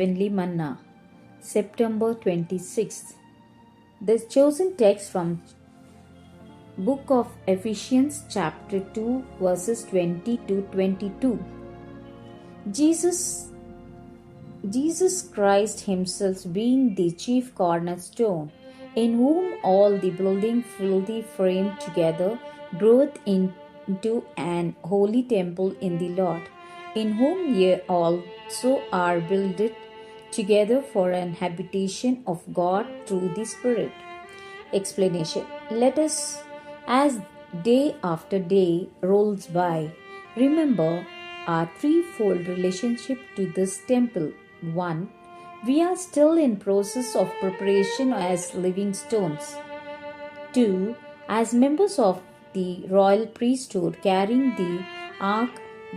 Heavenly Manna, September 26th. The chosen text from Book of Ephesians chapter 2 verses 20 to 22. Jesus Christ himself being the chief cornerstone, in whom all the building fully framed together groweth into an holy temple in the Lord, in whom ye also are builded together for an habitation of God through the Spirit. Explanation. Let us, as day after day rolls by, remember our threefold relationship to this temple. 1. We are still in process of preparation as living stones. 2. As members of the royal priesthood carrying the ark,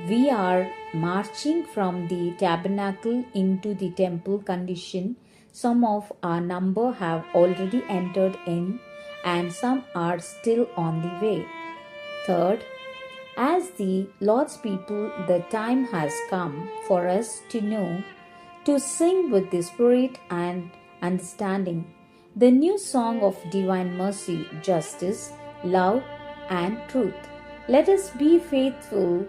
we are marching from the tabernacle into the temple condition. Some of our number have already entered in, and some are still on the way. Third, as the Lord's people, the time has come for us to know, to sing with the Spirit and understanding, the new song of divine mercy, justice, love, and truth. Let us be faithful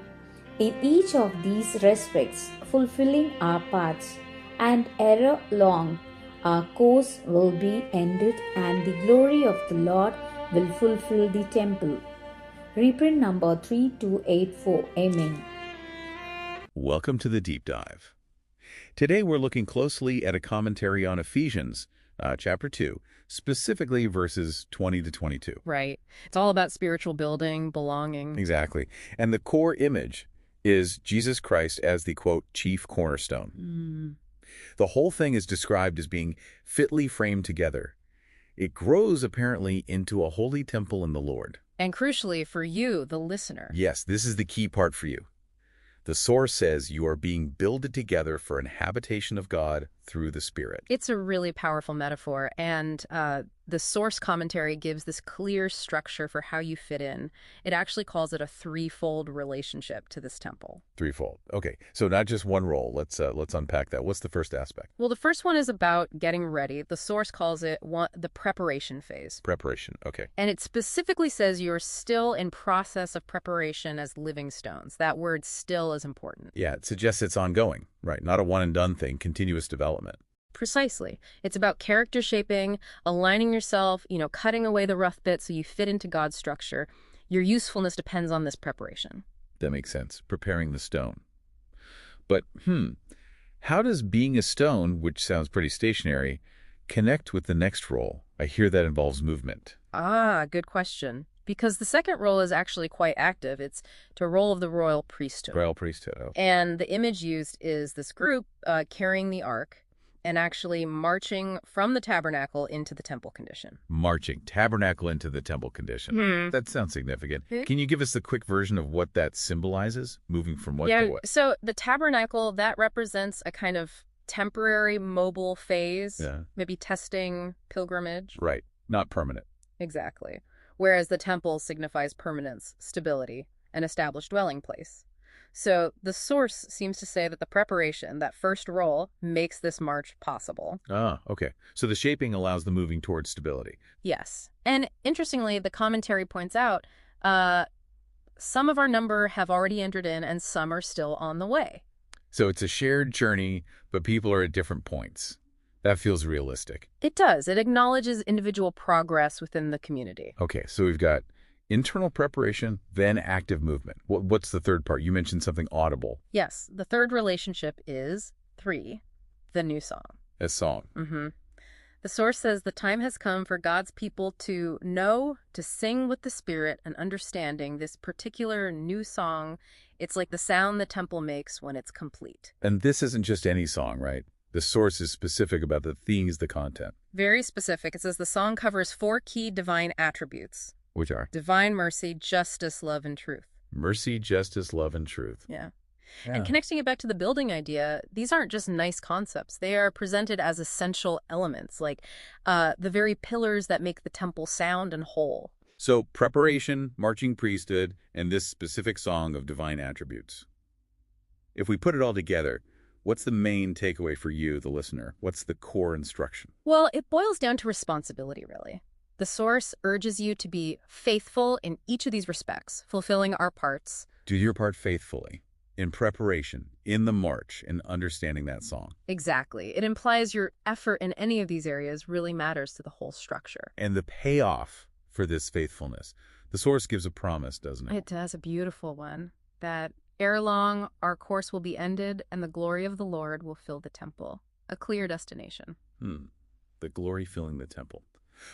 in each of these respects, fulfilling our paths, and ere long our course will be ended, and the glory of the Lord will fulfill the temple. Reprint number 3284. Amen. Welcome to the Deep Dive. Today we're looking closely at a commentary on Ephesians, chapter 2, specifically verses 20 to 22. Right. It's all about spiritual building, belonging. Exactly. And the core image is Jesus Christ as the, quote, chief cornerstone. The whole thing is described as being fitly framed together. It grows apparently into a holy temple in the Lord. And crucially for you, the listener. Yes, this is the key part for you. The source says you are being builded together for an habitation of God through the Spirit. It's a really powerful metaphor, and the source commentary gives this clear structure for how you fit in. It actually calls it a threefold relationship to this temple. Threefold. Okay, so not just one role. Let's unpack that. What's the first aspect? Well, the first one is about getting ready. The source calls it the preparation phase. Preparation, okay. And it specifically says you're still in process of preparation as living stones. That word still is important. Yeah, it suggests it's ongoing, right? Not a one-and-done thing, continuous development. Precisely. It's about character shaping, aligning yourself, cutting away the rough bits so you fit into God's structure. Your usefulness depends on this preparation. That makes sense. Preparing the stone. But, how does being a stone, which sounds pretty stationary, connect with the next role? I hear that involves movement. Good question. Because the second role is actually quite active. It's the role of the royal priesthood. Royal priesthood, oh. And the image used is this group carrying the ark and actually marching from the tabernacle into the temple condition. Marching, tabernacle into the temple condition. That sounds significant. Can you give us the quick version of what that symbolizes? Moving from what to what? So the tabernacle, that represents a kind of temporary mobile phase, maybe testing, pilgrimage. Right, not permanent. Exactly. Whereas the temple signifies permanence, stability, an established dwelling place. So the source seems to say that the preparation, that first role, makes this march possible. Okay. So the shaping allows the moving towards stability. Yes. And interestingly, the commentary points out some of our number have already entered in and some are still on the way. So it's a shared journey, but people are at different points. That feels realistic. It does. It acknowledges individual progress within the community. Okay, so we've got internal preparation, then active movement. What's the third part? You mentioned something audible. Yes. The third relationship is 3, the new song. A song. The source says the time has come for God's people to know, to sing with the Spirit and understanding this particular new song. It's like the sound the temple makes when it's complete. And this isn't just any song, right? The source is specific about the themes, the content. Very specific. It says the song covers 4 key divine attributes. Which are? Divine mercy, justice, love, and truth. Mercy, justice, love, and truth. Yeah. And connecting it back to the building idea, these aren't just nice concepts. They are presented as essential elements, like the very pillars that make the temple sound and whole. So preparation, marching priesthood, and this specific song of divine attributes. If we put it all together, What's the main takeaway for you, the listener? What's the core instruction? Well, it boils down to responsibility, really. The source urges you to be faithful in each of these respects, fulfilling our parts. Do your part faithfully, in preparation, in the march, and understanding that song. Exactly. It implies your effort in any of these areas really matters to the whole structure. And the payoff for this faithfulness. The source gives a promise, doesn't it? It does, a beautiful one, that ere long our course will be ended and the glory of the Lord will fill the temple. A clear destination. The glory filling the temple.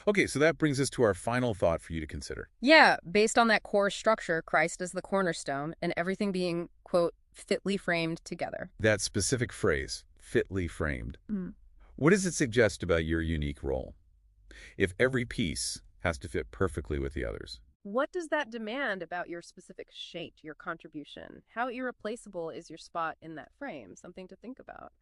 Okay, so that brings us to our final thought for you to consider. Yeah, based on that core structure, Christ is the cornerstone and everything being, quote, fitly framed together. That specific phrase, fitly framed. Mm. What does it suggest about your unique role? If every piece has to fit perfectly with the others. What does that demand about your specific shape, your contribution? How irreplaceable is your spot in that frame? Something to think about.